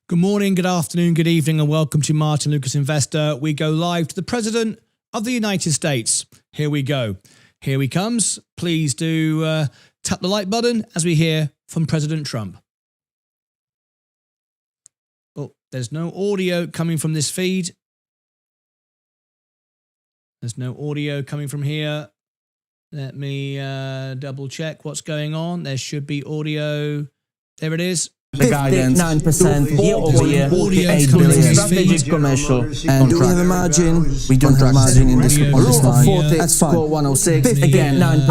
Good morning, good afternoon, good evening, and welcome to Martyn Lucas Investor. We go live to the President of the United States. Here we go. Here he comes. Please do tap the like button as we hear from President Trump. Oh, there's no audio coming from this feed. There's no audio coming from here. Let me double check what's going on. There should be audio. There it is. The guidance 9% year-over-year, 48 billion strategic commercial and do we have a margin? We don't have margin in this line. 40, that's fine. score 106, again 9%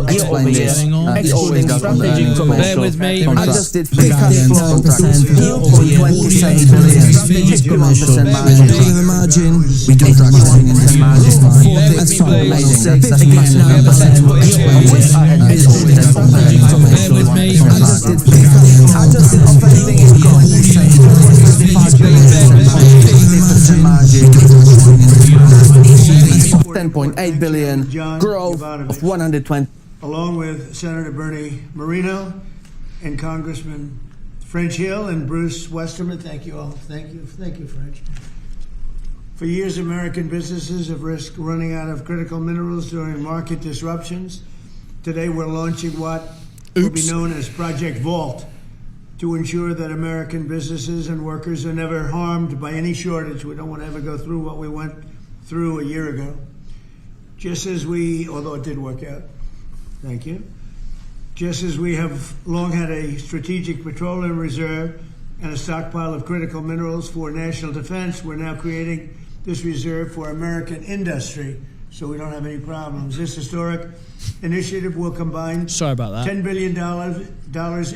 year-over-year, excluding strategic commercial. Bear with me. Adjusted free cash flow 9% year-over-year, 48 billion strategic commercial margin. Do we have a margin? We don't have margin in this line. That's fine. Amazing, that's again 9% year-over-year, excluding strategic commercial. Adjusted free cash flow. Adjusted operating income. 10.8 billion, growth of 120. Along with Senator Bernie Moreno and Congressman French Hill and Bruce Westerman. Thank you all. Thank you, French. For years, American businesses have risked running out of critical minerals during market disruptions. Today, we're launching what will be known as Project Vault, to ensure that American businesses and workers are never harmed by any shortage. We don't want to ever go through what we went through a year ago. Just as we, although it did work out, thank you. Just as we have long had a strategic petroleum reserve and a stockpile of critical minerals for national defense, we're now creating this reserve for American industry, so we don't have any problems. This historic initiative will combine $10 billion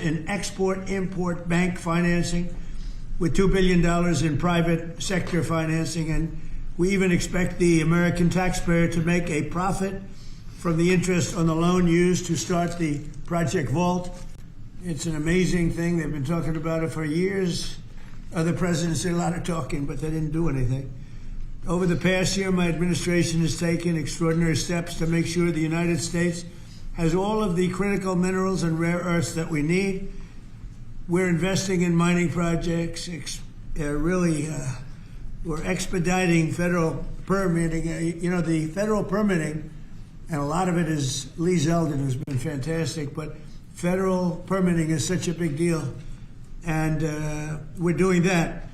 in export-import bank financing with $2 billion in private sector financing, and we even expect the American taxpayer to make a profit from the interest on the loan used to start the Project Vault. It's an amazing thing. They've been talking about it for years. Other presidents did a lot of talking, but they didn't do anything. Over the past year, my administration has taken extraordinary steps to make sure the United States has all of the critical minerals and rare earths that we need. We're investing in mining projects. We're expediting federal permitting. The federal permitting, and a lot of it is Lee Zeldin, who's been fantastic, but federal permitting is such a big deal. And we're doing that.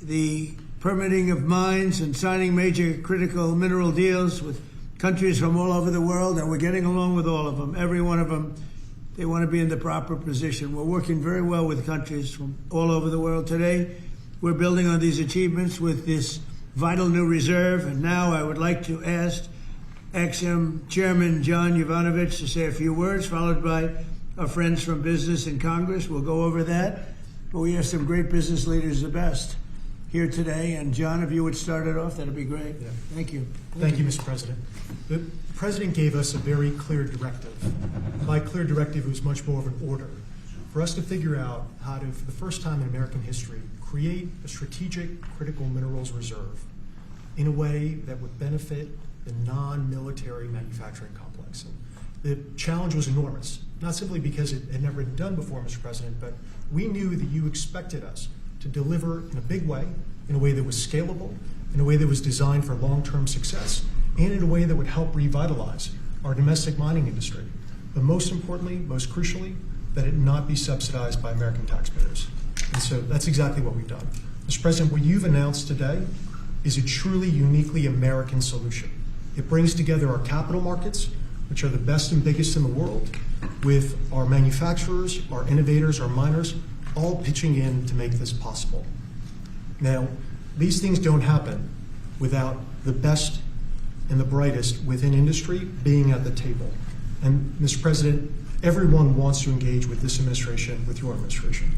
The permitting of mines and signing major critical mineral deals with countries from all over the world, and we're getting along with all of them. Every one of them, they want to be in the proper position. We're working very well with countries from all over the world. Today, we're building on these achievements with this vital new reserve, and now I would like to ask Ex-Im Chairman John Yovanovitch to say a few words, followed by our friends from business and Congress. We'll go over that, but we have some great business leaders, the best, here today. And John, if you would start it off, that'd be great. Yeah. Thank you. Thank you, Mr. President. The President gave us a very clear directive. By clear directive, it was much more of an order for us to figure out how to, for the first time in American history, create a strategic critical minerals reserve in a way that would benefit the non-military manufacturing complex. And the challenge was enormous, not simply because it had never been done before, Mr. President, but we knew that you expected us to deliver in a big way, in a way that was scalable, in a way that was designed for long-term success, and in a way that would help revitalize our domestic mining industry. But most importantly, most crucially, that it not be subsidized by American taxpayers. And so that's exactly what we've done. Mr. President, what you've announced today is a truly uniquely American solution. It brings together our capital markets, which are the best and biggest in the world, with our manufacturers, our innovators, our miners, all pitching in to make this possible. Now, these things don't happen without the best and the brightest within industry being at the table. And Mr. President, everyone wants to engage with this administration, with your administration.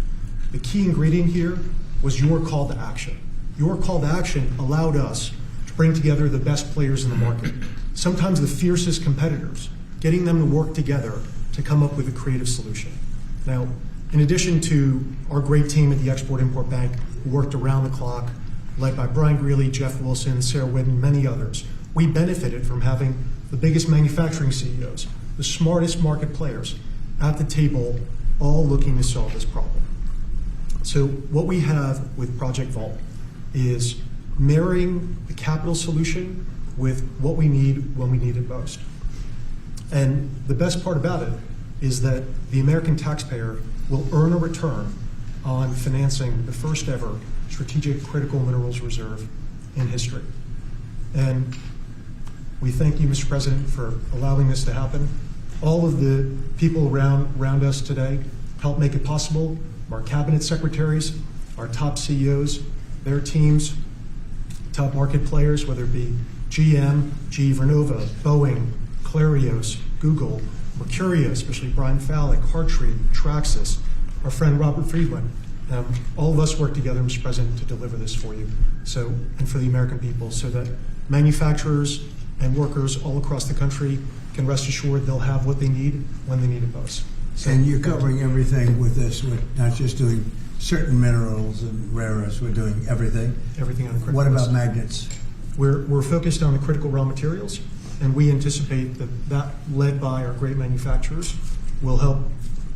The key ingredient here was your call to action. Your call to action allowed us to bring together the best players in the market, sometimes the fiercest competitors, getting them to work together to come up with a creative solution. Now, in addition to our great team at the Export-Import Bank, who worked around the clock, led by Brian Greeley, Jeff Wilson, Sarah Whitten, many others, we benefited from having the biggest manufacturing CEOs, the smartest market players at the table, all looking to solve this problem. So what we have with Project Vault is marrying the capital solution with what we need when we need it most. And the best part about it is that the American taxpayer will earn a return on financing the first ever strategic critical minerals reserve in history. And we thank you, Mr. President, for allowing this to happen. All of the people around us today help make it possible. Our cabinet secretaries, our top CEOs, their teams, top market players, whether it be GM, GE Vernova, Boeing, Clarios, Google, Mercurio, especially Brian Fallick, Hartree, Traxxas, our friend Robert Friedland. All of us work together, Mr. President, to deliver this for you, and for the American people, so that manufacturers and workers all across the country can rest assured they'll have what they need when they need it most. So, And you're covering everything with this. We're not just doing certain minerals and rare earths. We're doing everything. everything on the critical What about list. magnets? We're focused on the critical raw materials, and we anticipate that led by our great manufacturers, will help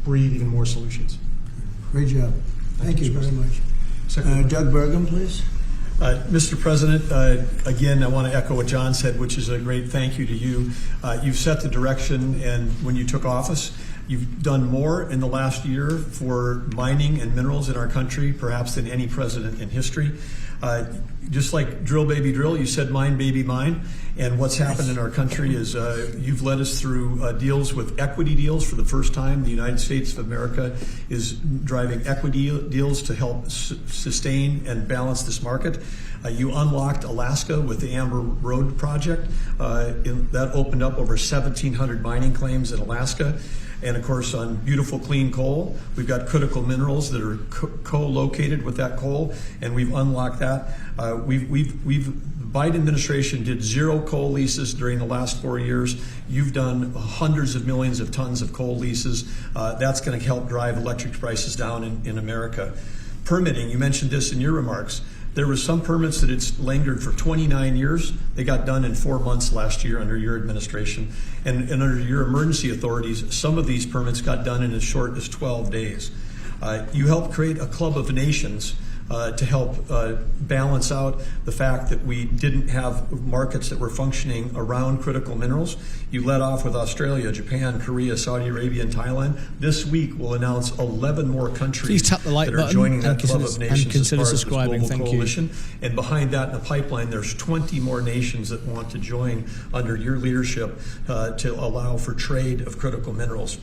breed even more solutions. Great job. Thank you very much. Secretary. Doug Burgum, please. Mr. President, again, I want to echo what John said, which is a great thank you to you. You've set the direction, and when you took office, you've done more in the last year for mining and minerals in our country, perhaps than any president in history. Just like drill, baby, drill, you said mine, baby, mine. And what's happened in our country is you've led us through deals with equity deals for the first time. The United States of America is driving equity deals to help sustain and balance this market. You unlocked Alaska with the Amber Road project. That opened up over 1,700 mining claims in Alaska. And of course, on beautiful clean coal, we've got critical minerals that are co-located with that coal, and we've unlocked that. The Biden administration did 0 coal leases during the last 4 years. You've done hundreds of millions of tons of coal leases. That's going to help drive electric prices down in America. Permitting, you mentioned this in your remarks. There were some permits that it's lingered for 29 years. They got done in 4 months last year under your administration. And under your emergency authorities, some of these permits got done in as short as 12 days. You helped create a club of nations to help balance out the fact that we didn't have markets that were functioning around critical minerals. You led off with Australia, Japan, Korea, Saudi Arabia, and Thailand. This week we'll announce 11 more countries Please tap the like that are button joining that and club consider- of nations and consider as part subscribing. of this global Thank you. coalition. And behind that in the pipeline, there's 20 more nations that want to join under your leadership to allow for trade of critical minerals.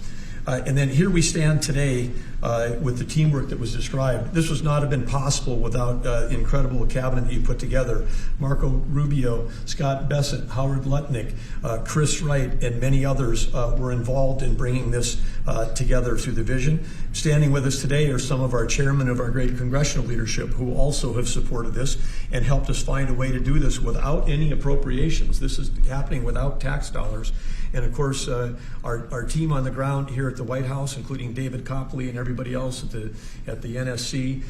And then here we stand today with the teamwork that was described. This would not have been possible without the incredible cabinet that you put together. Marco Rubio, Scott Bessent, Howard Lutnick, Chris Wright, and many others were involved in bringing this together through the vision. Standing with us today are some of our chairmen of our great congressional leadership who also have supported this and helped us find a way to do this without any appropriations. This is happening without tax dollars. And of course, our team on the ground here at the White House, including David Copley and everybody else at the NSC,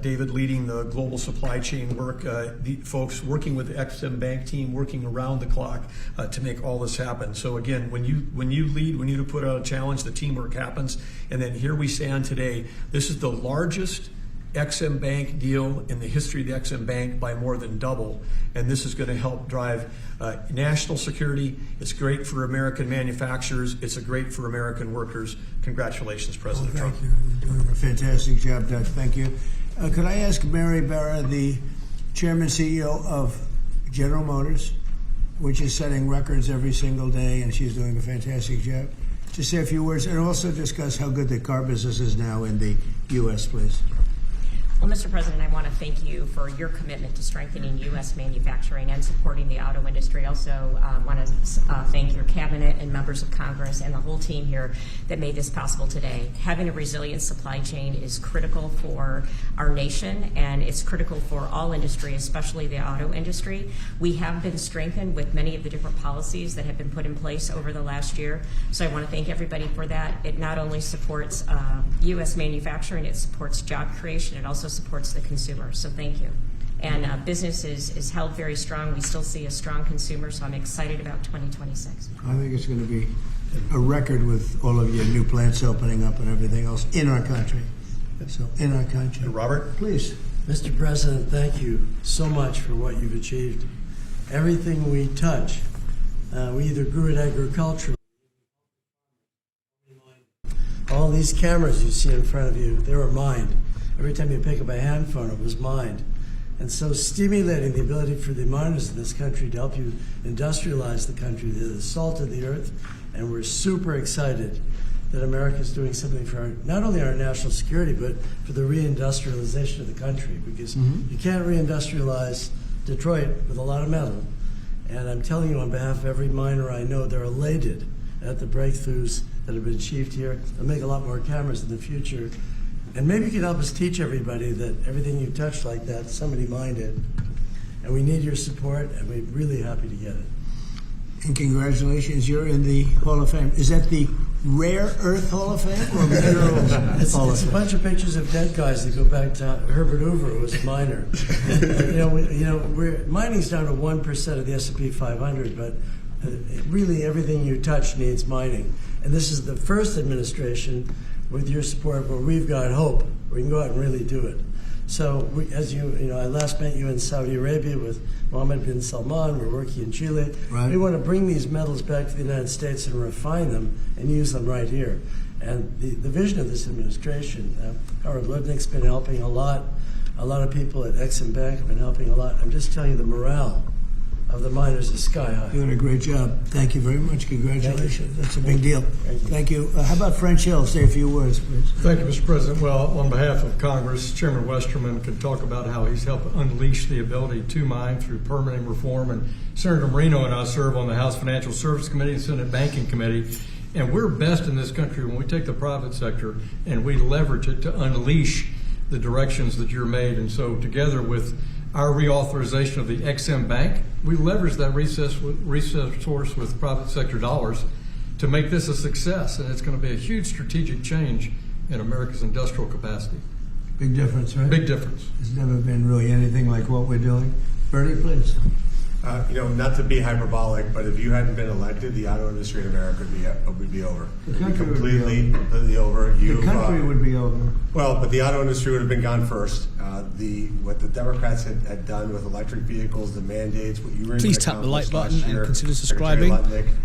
David leading the global supply chain work, the folks working with the Ex-Im Bank team, working around the clock to make all this happen. So again, when you lead, when you put out a challenge, the teamwork happens. And then here we stand today. This is the largest Ex-Im Bank deal in the history of the Ex-Im Bank by more than double, and this is going to help drive national security. It's great for American manufacturers. It's great for American workers. Congratulations, President Trump. Thank you. You're doing a fantastic job, Doug. Thank you. Could I ask Mary Barra, the Chairman CEO of General Motors, which is setting records every single day, and she's doing a fantastic job, to say a few words and also discuss how good the car business is now in the U.S., please. Well, Mr. President, I want to thank you for your commitment to strengthening U.S. manufacturing and supporting the auto industry. I also want to thank your cabinet and members of Congress and the whole team here that made this possible today. Having a resilient supply chain is critical for our nation, and it's critical for all industry, especially the auto industry. We have been strengthened with many of the different policies that have been put in place over the last year. So I want to thank everybody for that. It not only supports U.S. manufacturing, it supports job creation. It also supports the consumer. So thank you. And business is held very strong. We still see a strong consumer, so I'm excited about 2026. I think it's going to be a record with all of your new plants opening up and everything else in our country. So in our country. Robert? Please. Mr. President, thank you so much for what you've achieved. Everything we touch, we either grew it agriculturally. All these cameras you see in front of you, they were mined. Every time you pick up a hand phone, it was mined. And so stimulating the ability for the miners in this country to help you industrialize the country, the salt of the earth, and we're super excited that America is doing something for not only our national security, but for the reindustrialization of the country, because you can't reindustrialize Detroit with a lot of metal. And I'm telling you on behalf of every miner I know, they're elated at the breakthroughs that have been achieved here. They'll make a lot more cameras in the future. And maybe you can help us teach everybody that everything you touch like that, somebody mined it. And we need your support, and we're really happy to get it. And congratulations, you're in the Hall of Fame. Is that the Rare Earth Hall of Fame or Minerals Hall of It's a Fame? bunch of pictures of dead guys that go back to Herbert Hoover, who was a miner. Mining's down to 1% of the S&P 500, but really everything you touch needs mining. And this is the first administration, with your support, where we've got hope. We can go out and really do it. So, I last met you in Saudi Arabia with Mohammed bin Salman. We're working in Chile. Right. We want to bring these metals back to the United States and refine them and use them right here. And the vision of this administration, Howard Lutnick's been helping a lot. A lot of people at Exim Bank have been helping a lot. I'm just telling you, the morale of the miners is sky high. Doing a great job. Thank you very much. Congratulations. That's a big deal. Thank you. How about French Hill? Say a few words, please. Thank you, Mr. President. Well, on behalf of Congress, Chairman Westerman could talk about how he's helped unleash the ability to mine through permitting reform. And Senator Marino and I serve on the House Financial Services Committee and Senate Banking Committee. And we're best in this country when we take the private sector and we leverage it to unleash the directions that you're made. And so together with our reauthorization of the Exim Bank, we leverage that resource with private sector dollars to make this a success. And it's going to be a huge strategic change in America's industrial capacity. Big difference, right? Big difference. There's never been really anything like what we're doing. Bernie, please. Not to be hyperbolic, but if you hadn't been elected, the auto industry in America would be over. The country would be completely over. The country would be over. Well, but the auto industry would have been gone first. What the Democrats had done with electric vehicles, the mandates, what you were Please tap the like button and consider subscribing.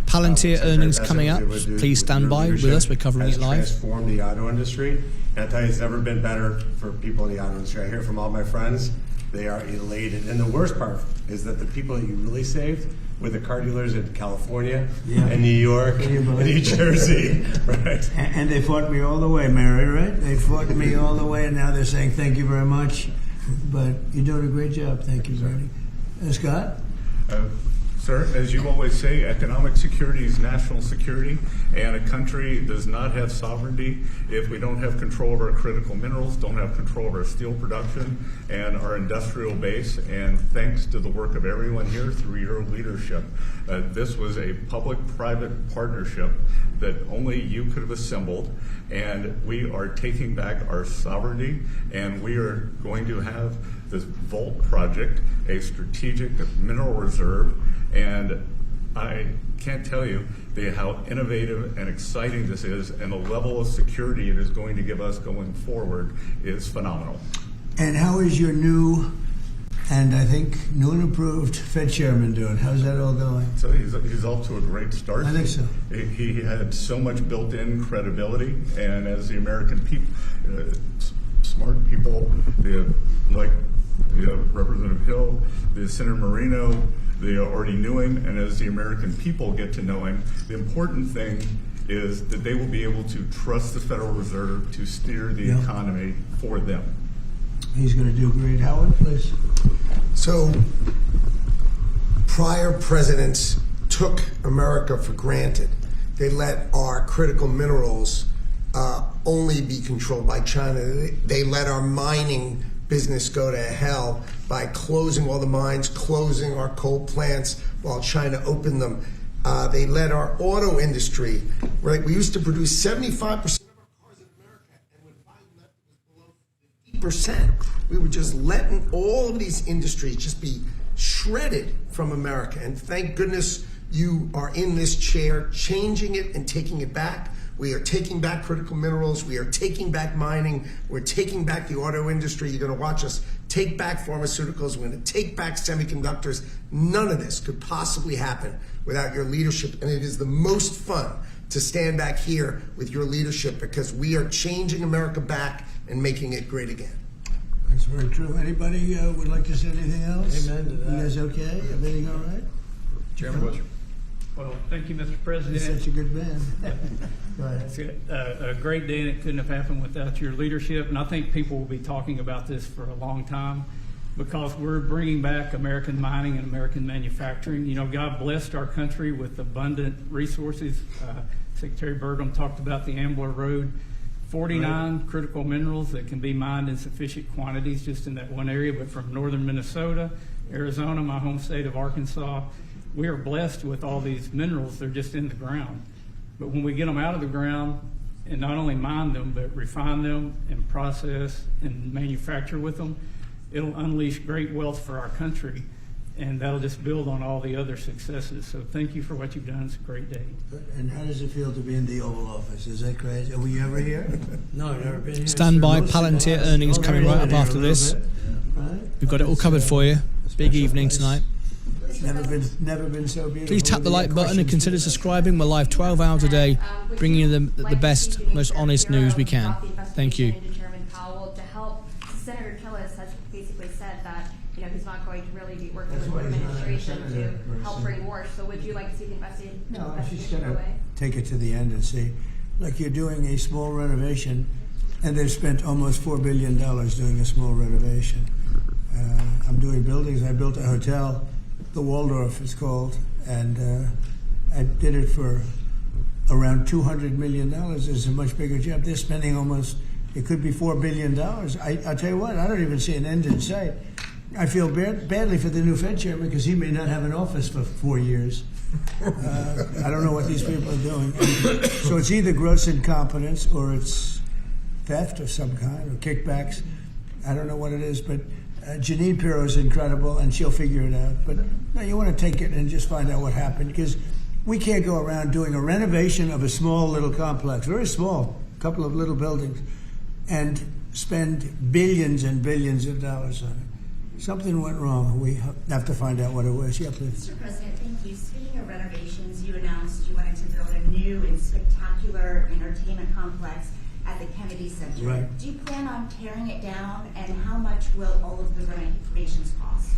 Palantir earnings coming up. Please stand by with us. We're covering it live. Transform the auto industry. And I tell you, it's never been better for people in the auto industry. I hear from all my friends. They are elated. And the worst part is that the people that you really saved were the car dealers in California and New York and New Jersey. Right. And they fought me all the way, Mary, right? They fought me all the way, and now they're saying thank you very much. But you're doing a great job. Thank you, Bernie. Scott? Sir, as you always say, economic security is national security, and a country does not have sovereignty if we don't have control of our critical minerals, don't have control of our steel production and our industrial base. And thanks to the work of everyone here through your leadership, this was a public-private partnership that only you could have assembled, and we are taking back our sovereignty, and we are going to have this Vault project, a strategic mineral reserve. And I can't tell you how innovative and exciting this is, and the level of security it is going to give us going forward is phenomenal. And how is your new, and I think new and improved Fed chairman doing? How's that all going? So he's off to a great start. I think so. He had so much built-in credibility, and as the American people, smart people, like Representative Hill, the Senator Marino, they already knew him, and as the American people get to know him, the important thing is that they will be able to trust the Federal Reserve to steer the economy for them. He's going to do great. Howard, please. So, prior presidents took America for granted. They let our critical minerals only be controlled by China. They let our mining business go to hell by closing all the mines, closing our coal plants while China opened them. They let our auto industry, right? We used to produce 75% of our cars in America, and when Biden left, it was below 50%. We were just letting all of these industries just be shredded from America. And thank goodness you are in this chair, changing it and taking it back. We are taking back critical minerals. We are taking back mining. We're taking back the auto industry. You're going to watch us take back pharmaceuticals. We're going to take back semiconductors. None of this could possibly happen without your leadership. And it is the most fun to stand back here with your leadership because we are changing America back and making it great again. That's very true. Anybody would like to say anything else? Amen to that. You guys okay? Everything all right? Chairman Bush. Well, thank you, Mr. President. You're such a good man. Go ahead. It's a great day, and it couldn't have happened without your leadership. And I think people will be talking about this for a long time because we're bringing back American mining and American manufacturing. You know, God blessed our country with abundant resources. Secretary Burgum talked about the Ambler Road. 49 critical minerals that can be mined in sufficient quantities just in that one area, but from northern Minnesota, Arizona, my home state of Arkansas, we are blessed with all these minerals. They're just in the ground. But when we get them out of the ground and not only mine them, but refine them and process and manufacture with them, it'll unleash great wealth for our country. And that'll just build on all the other successes. So thank you for what you've done. It's a great day. And how does it feel to be in the Oval Office? Is that crazy? Were you ever here? No, I've never been here. Stand by, Palantir earnings coming right up after this. Right? We've got it all covered for you. Big evening tonight. Never been so beautiful. Please tap the like button and consider subscribing. We're live 12 hours a day, bringing you the best, most honest news we can. Thank you. Chairman Powell, to help, Senator Tillis has basically said that he's not going to really be working with the administration to help bring war. So would you like to see the investigation? No, she's going to take it to the end and see. Like you're doing a small renovation, and they've spent almost $4 billion doing a small renovation. I'm doing buildings. I built a hotel, the Waldorf it's called, and I did it for around $200 million. It's a much bigger job. They're spending almost, it could be $4 billion. I tell you what, I don't even see an end in sight. I feel badly for the new Fed chairman because he may not have an office for 4 years. I don't know what these people are doing. So it's either gross incompetence or it's theft of some kind or kickbacks. I don't know what it is, but Janine Pirro is incredible and she'll figure it out. But no, you want to take it and just find out what happened because we can't go around doing a renovation of a small little complex, very small, a couple of little buildings, and spend billions and billions of dollars on it. Something went wrong. We have to find out what it was. Yeah, please. Mr. President, thank you. Speaking of renovations, you announced you wanted to build a new and spectacular entertainment complex at the Kennedy Center. Right. Do you plan on tearing it down, and how much will all of the renovations cost?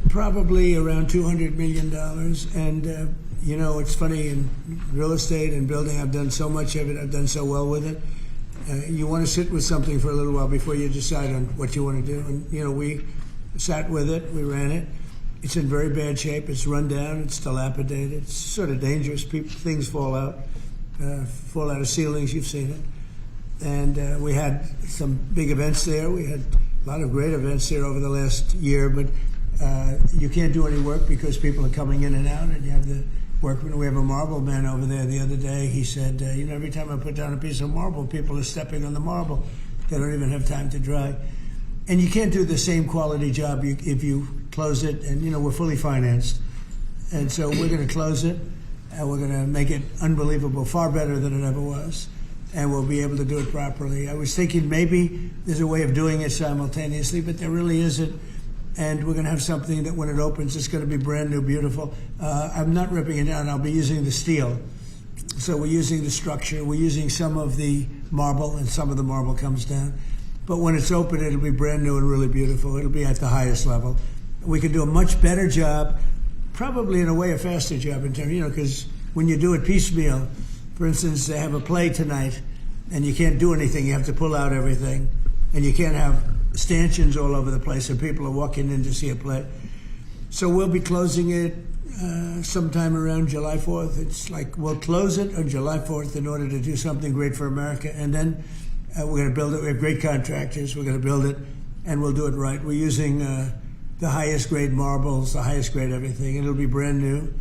Probably around $200 million. And, it's funny, in real estate and building, I've done so much of it. I've done so well with it. You want to sit with something for a little while before you decide on what you want to do. And, we sat with it. We ran it. It's in very bad shape. It's run down. It's dilapidated. It's sort of dangerous. Things fall out of ceilings. You've seen it. And we had some big events there. We had a lot of great events there over the last year. But you can't do any work because people are coming in and out. And you have the workmen. We have a marble man over there the other day. He said, every time I put down a piece of marble, people are stepping on the marble. They don't even have time to dry. And you can't do the same quality job if you close it. And, we're fully financed. And so we're going to close it. And we're going to make it unbelievable, far better than it ever was. And we'll be able to do it properly. I was thinking maybe there's a way of doing it simultaneously, but there really isn't. And we're going to have something that when it opens, it's going to be brand new, beautiful. I'm not ripping it down. I'll be using the steel. So we're using the structure. We're using some of the marble, and some of the marble comes down. But when it's open, it'll be brand new and really beautiful. It'll be at the highest level. We can do a much better job, probably in a way a faster job in terms, because when you do it piecemeal, for instance, they have a play tonight, and you can't do anything. You have to pull out everything, and you can't have stanchions all over the place, and people are walking in to see a play. So we'll be closing it sometime around July 4th. It's like we'll close it on July 4th in order to do something great for America, and then we're going to build it. We have great contractors. We're going to build it, and we'll do it right. We're using the highest grade marbles, the highest grade everything. It'll be brand new.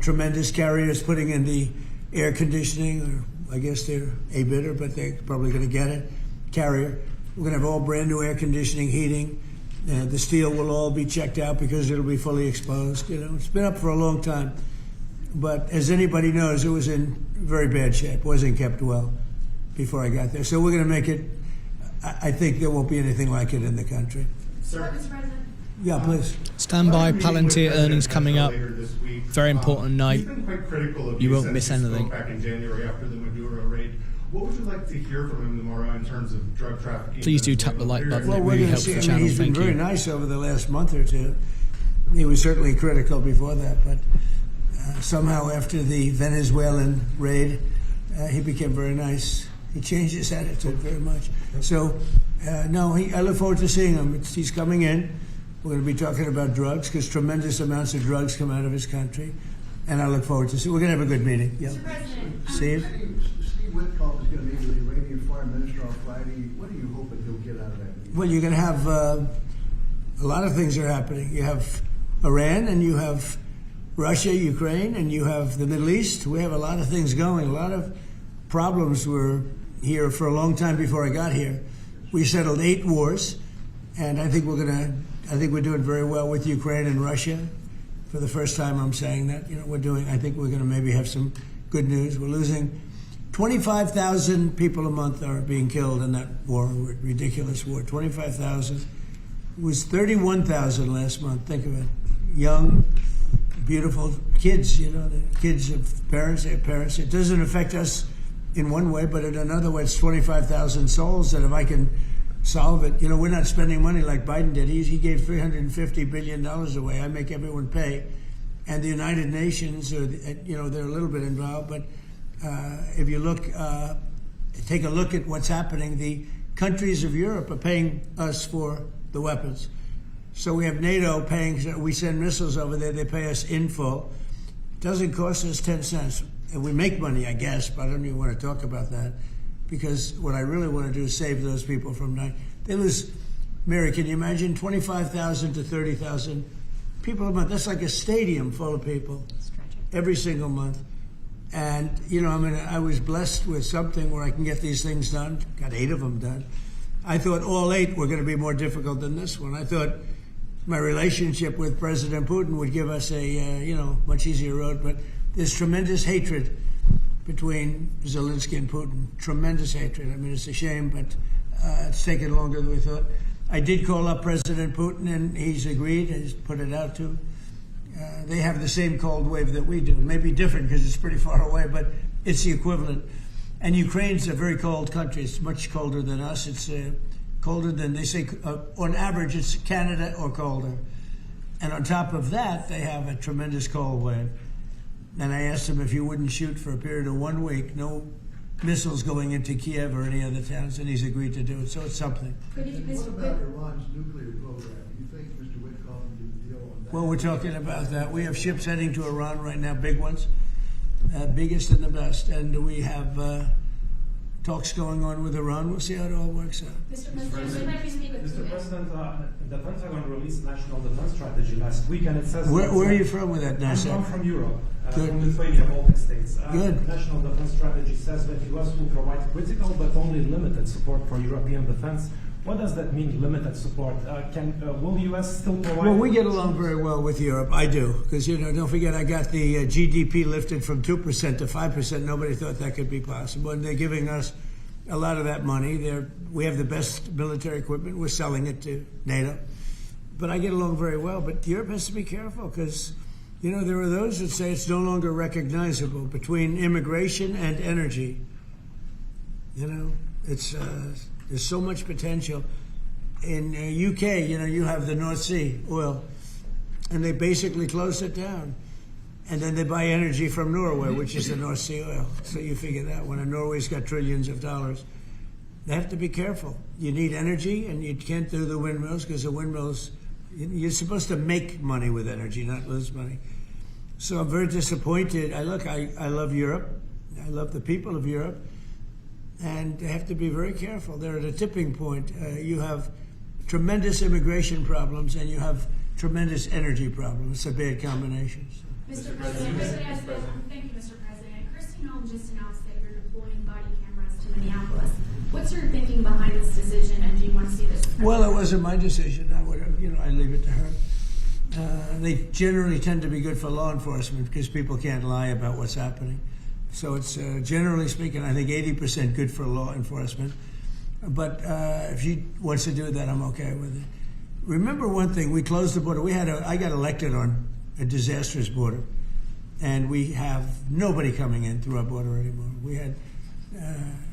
Tremendous carriers putting in the air conditioning, or I guess they're a bidder, but they're probably going to get it. Carrier. We're going to have all brand new air conditioning, heating. The steel will all be checked out because it'll be fully exposed. It's been up for a long time. but as anybody knows, it was in very bad shape. Wasn't kept well before I got there. So we're going to make it. I think there won't be anything like it in the country. Sir, Mr. President. Yeah, please. Stand by, Palantir earnings coming up. Very important night. He's been quite critical of You you won't since miss he spoke anything. back in January after the Maduro raid. What would you like to hear from him tomorrow in terms of drug trafficking? Please do tap the like button. Well, It we're really going to helps see. the I mean, channel. he's been Thank very you. nice over the last month or two. He was certainly critical before that, but somehow after the Venezuelan raid, he became very nice. He changed his attitude very much. So, no, I look forward to seeing him. He's coming in. We're going to be talking about drugs because tremendous amounts of drugs come out of his country, and I look forward to seeing. We're going to have a good meeting. Yeah. Mr. President. Steve? Steve Witkoff is going to meet with the Iranian foreign minister on Friday. What are you hoping he'll get out of that meeting? Well, you're going to have a lot of things are happening. You have Iran, and you have Russia, Ukraine, and you have the Middle East. We have a lot of things going. A lot of problems were here for a long time before I got here. We settled 8 wars, and I think we're doing very well with Ukraine and Russia. For the first time, I'm saying that. I think we're going to maybe have some good news. We're losing 25,000 people a month are being killed in that war, ridiculous war. 25,000. It was 31,000 last month. Think of it. Young, beautiful kids, the kids of parents, their parents. It doesn't affect us in one way, but in another way, it's 25,000 souls that if I can solve it, we're not spending money like Biden did. He gave $350 billion away. I make everyone pay. And the United Nations, they're a little bit involved, but if you take a look at what's happening, the countries of Europe are paying us for the weapons. So we have NATO paying, we send missiles over there, they pay us in full. It doesn't cost us 10 cents. And we make money, I guess, but I don't even want to talk about that because what I really want to do is save those people from dying. They lose, Mary, can you imagine 25,000 to 30,000 people a month? That's like a stadium full of people every single month. And, I was blessed with something where I can get these things done. Got 8 of them done. I thought all 8 were going to be more difficult than this one. I thought my relationship with President Putin would give us a, much easier road. But there's tremendous hatred between Zelensky and Putin. Tremendous hatred. I mean, it's a shame, but it's taken longer than we thought. I did call up President Putin, and he's agreed. He's put it out to. They have the same cold wave that we do. Maybe different because it's pretty far away, but it's the equivalent. And Ukraine's a very cold country. It's much colder than us. It's colder than, they say, on average, it's Canada or colder. And on top of that, they have a tremendous cold wave. And I asked him if he wouldn't shoot for a period of 1 week, no missiles going into Kiev or any other towns, and he's agreed to do it. So it's something. What about Iran's nuclear program? Do you think Mr. Witkoff can deal on that? Well, we're talking about that. We have ships heading to Iran right now, big ones, biggest and the best. And we have talks going on with Iran. We'll see how it all works out. Mr. President, might we speak with Mr. President, the Pentagon released National Defense Strategy last week, and it says... Where are you from with that, NASA? I'm from Europe, Good. from Lithuania, Baltic states. Good. National Defense Strategy says that the U.S. will provide critical but only limited support for European defense. What does that mean, limited support? Will the U.S. still provide... Well, we get along very well with Europe. I do. Because, don't forget, I got the GDP lifted from 2% to 5%. Nobody thought that could be possible. And they're giving us a lot of that money. We have the best military equipment. We're selling it to NATO. But I get along very well. But Europe has to be careful because, there are those that say it's no longer recognizable between immigration and energy. It's... There's so much potential. In UK, you have the North Sea oil, and they basically closed it down. And then they buy energy from Norway, which is the North Sea oil. So you figure that one. And Norway's got trillions of dollars. They have to be careful. You need energy, and you can't do the windmills because the windmills, you're supposed to make money with energy, not lose money. So I'm very disappointed. I love Europe. I love the people of Europe. And they have to be very careful. They're at a tipping point. You have tremendous immigration problems, and you have tremendous energy problems. It's a bad combination. So. Mr. President, thank you, Mr. President. Christine Holm just announced that you're deploying body cameras to Minneapolis. What's your thinking behind this decision, and do you want to see this? Well, it wasn't my decision. I would have, I leave it to her. They generally tend to be good for law enforcement because people can't lie about what's happening. So it's generally speaking, I think 80% good for law enforcement. But if he wants to do that, I'm okay with it. Remember one thing: we closed the border. I got elected on a disastrous border, and we have nobody coming in through our border anymore. We had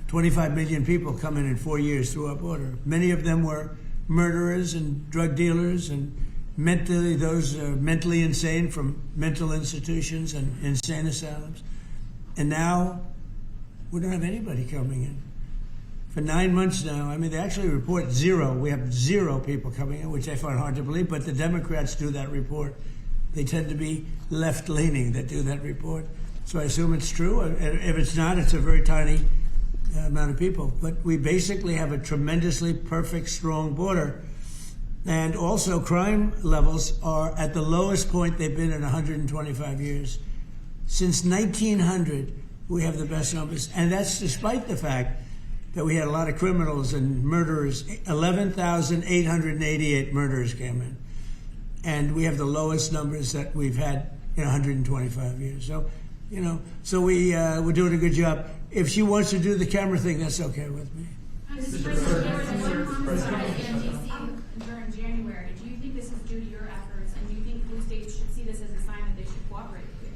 25 million people come in 4 years through our border. Many of them were murderers and drug dealers and mentally insane from mental institutions and insane asylums. And now we don't have anybody coming in. For 9 months now, I mean, they actually report zero. We have 0 people coming in, which I find hard to believe, but the Democrats do that report. They tend to be left-leaning that do that report. So I assume it's true. If it's not, it's a very tiny amount of people. But we basically have a tremendously perfect, strong border. And also, crime levels are at the lowest point they've been in 125 years. Since 1900, we have the best numbers. And that's despite the fact that we had a lot of criminals and murderers. 11,888 murderers came in. And we have the lowest numbers that we've had in 125 years. So, we're doing a good job. If she wants to do the camera thing, that's okay with me. Mr. President, there was one homicide in D.C. during January. Do you think this is due to your efforts, and do you think blue states should see this as a sign that they should cooperate with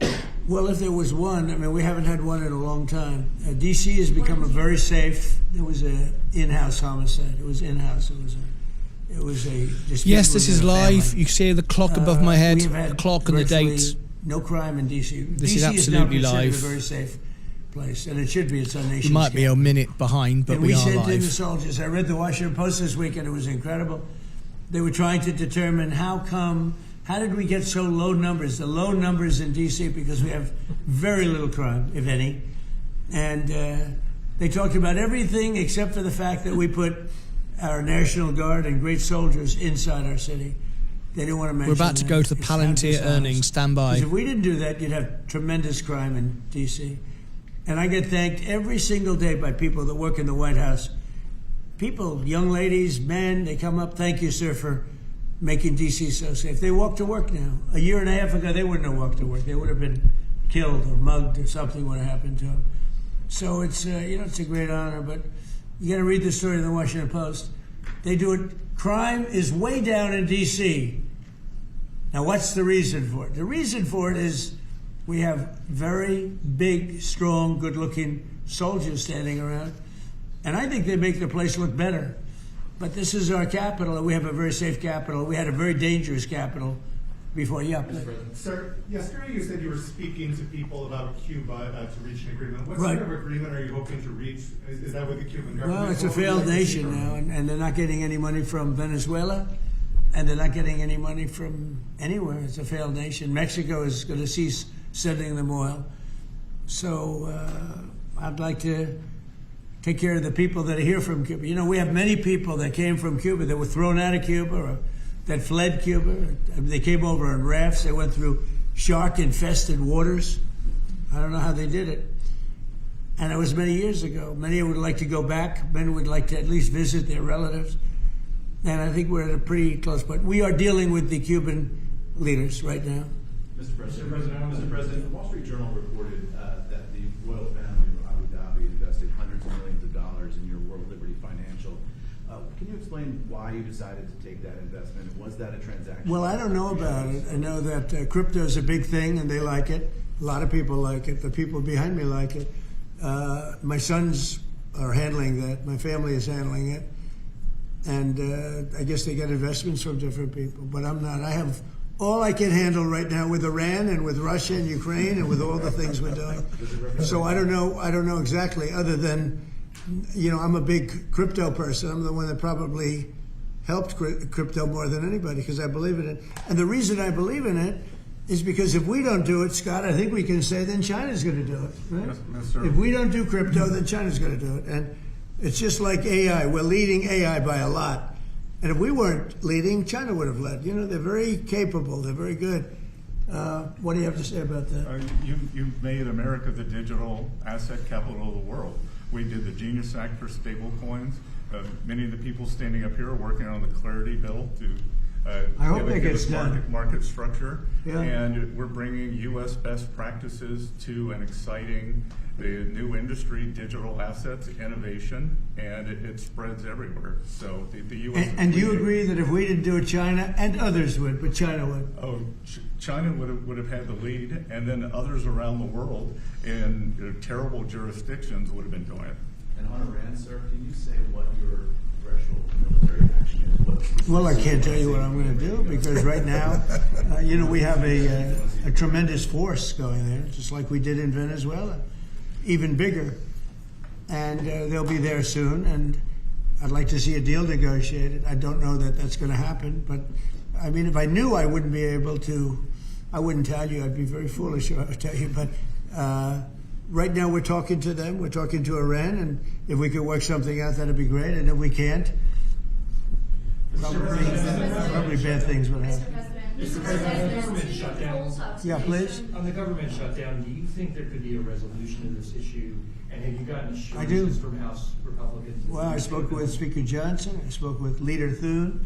you? Well, if there was one, I mean, we haven't had one in a long time. D.C. has become a very safe. There was an in-house homicide. It was in-house. It was a dispute. Yes, this is live. Family. You can see the clock above my head, the clock and the virtually date. No crime in D.C. This is D.C. absolutely is now live. considered a very safe place, and it should be. It's our nation's We might be a capital. minute behind, but and we are sent in the live. soldiers. I read the Washington Post this week, and it was incredible. They were trying to determine how did we get so low numbers? The low numbers in D.C. because we have very little crime, if any. And they talked about everything except for the fact that we put our National Guard and great soldiers inside our city. They didn't want to mention We're about to that. go to the It's Palantir not earnings. Stand by. Because if we didn't do that, you'd have tremendous crime in D.C. And I get thanked every single day by people that work in the White House. People, young ladies, men, they come up, thank you, sir, for making D.C. so safe. They walk to work now. A year and a half ago, they wouldn't have walked to work. They would have been killed or mugged or something would have happened to them. So it's, it's a great honor, but you got to read the story in the Washington Post. They do it. Crime is way down in D.C. Now, what's the reason for it? The reason for it is we have very big, strong, good-looking soldiers standing around, and I think they make the place look better. But this is our capital, and we have a very safe capital. We had a very dangerous capital before. Yeah. Sir, yesterday you said you were speaking to people about Cuba to reach an agreement. What Right. sort of agreement are you hoping to reach? Is that with the Cuban government? Well, it's a What would you failed like to see nation from now, them? and they're not getting any money from Venezuela, and they're not getting any money from anywhere. It's a failed nation. Mexico is going to cease sending them oil. So I'd like to take care of the people that are here from Cuba. You know, we have many people that came from Cuba that were thrown out of Cuba or that fled Cuba. They came over on rafts. They went through shark-infested waters. I don't know how they did it. And it was many years ago. Many would like to go back. Many would like to at least visit their relatives. And I think we're at a pretty close point. We are dealing with the Cuban leaders right now. Mr. President, the Wall Street Journal reported that the royal family of Abu Dhabi invested hundreds of millions of dollars in your World Liberty Financial. Can you explain why you decided to take that investment? Was that a transaction? Well, I don't know about it. I know that crypto is a big thing, and they like it. A lot of people like it. The people behind me like it. My sons are handling that. My family is handling it. And I guess they get investments from different people, but I'm not. I have all I can handle right now with Iran and with Russia and Ukraine and with all the things we're doing. So I don't know exactly, other than, I'm a big crypto person. I'm the one that probably helped crypto more than anybody because I believe in it. And the reason I believe in it is because if we don't do it, Scott, I think we can say then China's going to do it. Right? Yes, sir. If we don't do crypto, then China's going to do it. And it's just like AI. We're leading AI by a lot. And if we weren't leading, China would have led. They're very capable. They're very good. What do you have to say about that? You've made America the digital asset capital of the world. We did the Genius Act for stable coins. Many of the people standing up here are working on the Clarity Bill to I hope It'll that give gets us done. market structure, Yeah. and we're bringing U.S. best practices to an exciting new industry, digital assets, innovation, and it spreads everywhere. So the U.S. And do you agree that if we didn't do it, China and others would, but China would? Oh, China would have had the lead, and then others around the world in terrible jurisdictions would have been doing it. And on Iran, sir, can you say what your threshold military action is? Well, I can't tell you what I'm going to do because right now, we have a tremendous force going there, just like we did in Venezuela, even bigger. And they'll be there soon, and I'd like to see a deal negotiated. I don't know that that's going to happen, but I mean, if I knew, I wouldn't be able to. I wouldn't tell you. I'd be very foolish if I would tell you. But right now, we're talking to them. We're talking to Iran, and if we could work something out, that'd be great. And if we can't, probably bad things would happen. Mr. President, on the government shutdown. Yeah, please. On the government shutdown, do you think there could be a resolution to this issue? And have you gotten I do. assurances from House Republicans? Well, I spoke with Speaker Johnson. I spoke with Leader Thune,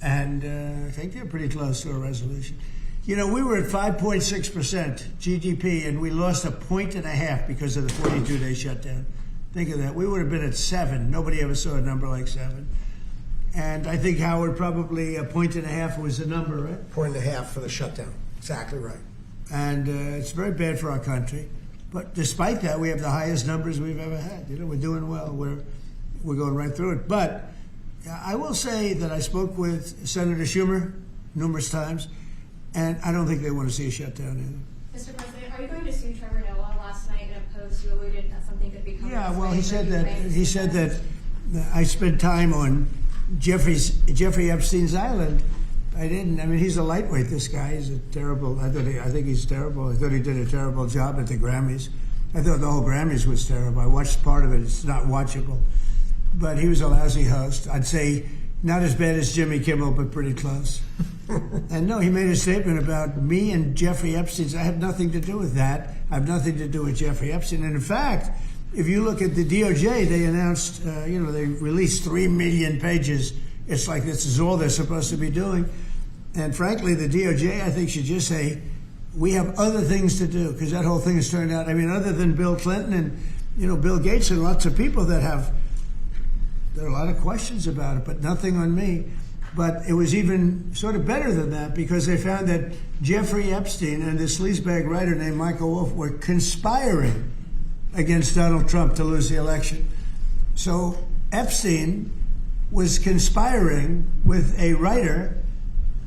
and I think they're pretty close to a resolution. You know, we were at 5.6% GDP, and we lost 1.5 points because of the 42-day shutdown. Think of that. We would have been at 7. Nobody ever saw a number like 7. And I think, Howard, probably 1.5 points was the number, right? 1.5 for the shutdown. Exactly right. And it's very bad for our country. But despite that, we have the highest numbers we've ever had. You know, we're doing well. We're going right through it. But I will say that I spoke with Senator Schumer numerous times, and I don't think they want to see a shutdown either. Mr. President, are you going to sue Trevor Noah? Last night in a post, you alluded that something could be coming. Yeah, well, he said that I spent time on Jeffrey Epstein's island. I didn't. I mean, he's a lightweight, this guy. He's a terrible, I think he's terrible. I thought he did a terrible job at the Grammys. I thought the whole Grammys was terrible. I watched part of it. It's not watchable. But he was a lousy host. I'd say not as bad as Jimmy Kimmel, but pretty close. And no, he made a statement about me and Jeffrey Epstein. I have nothing to do with that. I have nothing to do with Jeffrey Epstein. And in fact, if you look at the DOJ, they announced, they released 3 million pages. It's like this is all they're supposed to be doing. And frankly, the DOJ, I think, should just say, we have other things to do, because that whole thing has turned out, I mean, other than Bill Clinton and, Bill Gates and lots of people there are a lot of questions about it, but nothing on me. But it was even sort of better than that, because they found that Jeffrey Epstein and this sleazebag writer named Michael Wolff were conspiring against Donald Trump to lose the election. So Epstein was conspiring with a writer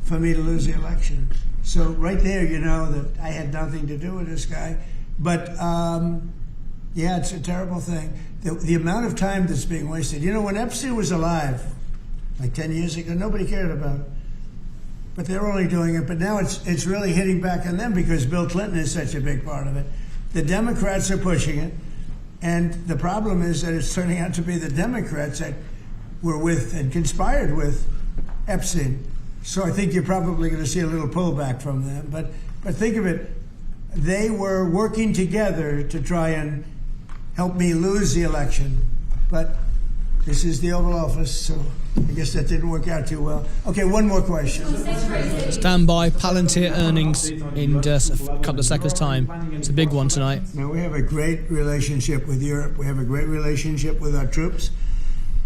for me to lose the election. So right there, you know that I had nothing to do with this guy. But yeah, it's a terrible thing. The amount of time that's being wasted. You know, when Epstein was alive, like 10 years ago, nobody cared about it. But they're only doing it. But now it's really hitting back on them because Bill Clinton is such a big part of it. The Democrats are pushing it. And the problem is that it's turning out to be the Democrats that were with and conspired with Epstein. So I think you're probably going to see a little pullback from them. But think of it, they were working together to try and help me lose the election. But this is the Oval Office, so I guess that didn't work out too well. Okay, one more question. Stand by, Palantir earnings in just a couple of seconds' time. It's a big one tonight. Now, we have a great relationship with Europe. We have a great relationship with our troops.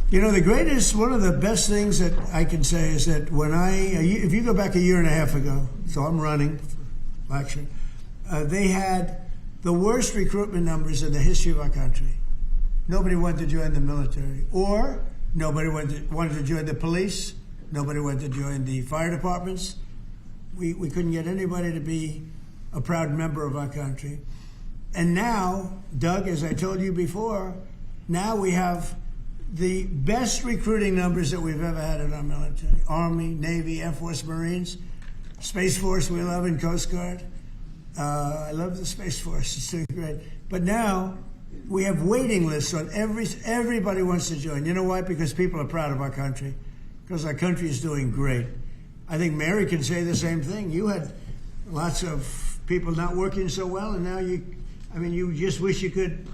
You know, one of the best things that I can say is that if you go back 1.5 years ago, so I'm running for election, they had the worst recruitment numbers in the history of our country. Nobody wanted to join the military, or nobody wanted to join the police. Nobody wanted to join the fire departments. We couldn't get anybody to be a proud member of our country. And now, Doug, as I told you before, now we have the best recruiting numbers that we've ever had in our military. Army, Navy, Air Force, Marines, Space Force we love, and Coast Guard. I love the Space Force. It's doing great. But now we have waiting lists on everybody wants to join. You know why? Because people are proud of our country. Because our country is doing great. I think Mary can say the same thing. You had lots of people not working so well, and now you just wish you could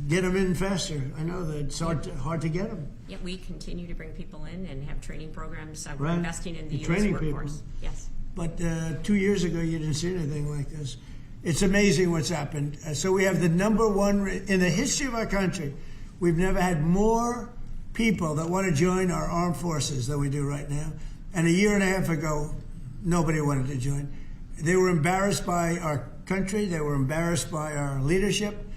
get them in faster. I know that it's hard to get them. Yeah, we continue to bring people in and have training programs. We're Right. investing in the U.S. Training workforce. people. Yes. But 2 years ago, you didn't see anything like this. It's amazing what's happened. So we have the number one in the history of our country. We've never had more people that want to join our armed forces than we do right now. And a year and a half ago, nobody wanted to join. They were embarrassed by our country. They were embarrassed by our leadership.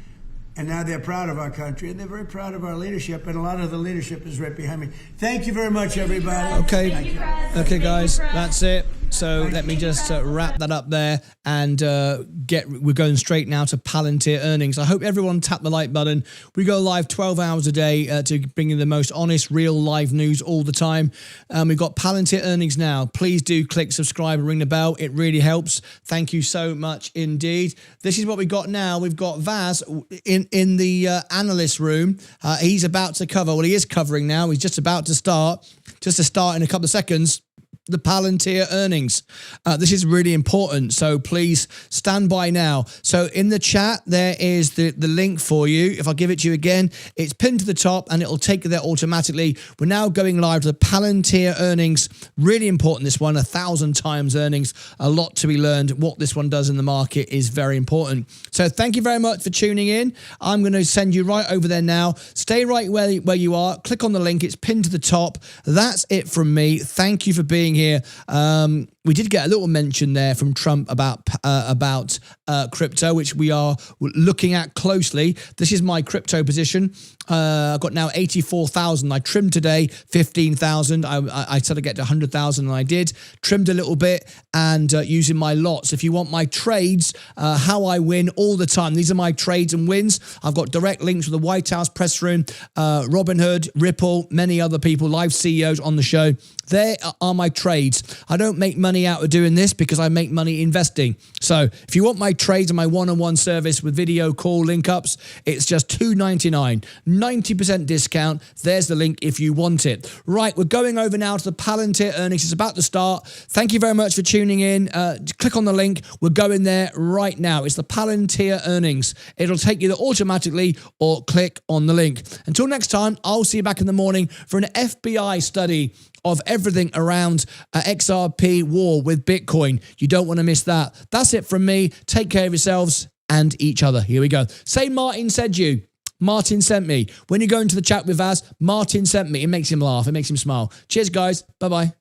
And now they're proud of our country, and they're very proud of our leadership, and a lot of the leadership is right behind me. Thank you very much, everybody. Okay, guys, that's it. So let me just wrap that up there, and we're going straight now to Palantir earnings. I hope everyone tapped the like button. We go live 12 hours a day to bring you the most honest, real live news all the time. We've got Palantir earnings now. Please do click subscribe and ring the bell. It really helps. Thank you so much indeed. This is what we got now. We've got Vaz in the analyst room. He's about to cover. Well, he is covering now. He's just about to start. Just to start in a couple of seconds. The Palantir earnings. This is really important, so please stand by now. So in the chat, there is the link for you. If I give it to you again, it's pinned to the top and it'll take you there automatically. We're now going live to the Palantir earnings. Really important, this one, 1,000 times earnings. A lot to be learned. What this one does in the market is very important. So thank you very much for tuning in. I'm going to send you right over there now. Stay right where you are. Click on the link. It's pinned to the top. That's it from me. Thank you for being here. We did get a little mention there from Trump about crypto, which we are looking at closely. This is my crypto position. I've got now 84,000. I trimmed today 15,000. I said I'd get to 100,000 and I did. Trimmed a little bit and using my lots. If you want my trades, how I win all the time. These are my trades and wins. I've got direct links with the White House press room, Robinhood, Ripple, many other people, live CEOs on the show. There are my trades. I don't make money out of doing this because I make money investing. So if you want my trades and my one-on-one service with video call link ups, it's just $2.99, 90% discount. There's the link if you want it. Right, we're going over now to the Palantir earnings. It's about to start. Thank you very much for tuning in. Click on the link. We're going there right now. It's the Palantir earnings. It'll take you there automatically, or click on the link. Until next time, I'll see you back in the morning for an FBI study of everything around XRP war with Bitcoin. You don't want to miss that. That's it from me. Take care of yourselves and each other. Here we go. Say Martin said you. Martin sent me. When you go into the chat with Vaz, Martin sent me. It makes him laugh. It makes him smile. Cheers, guys. Bye-bye.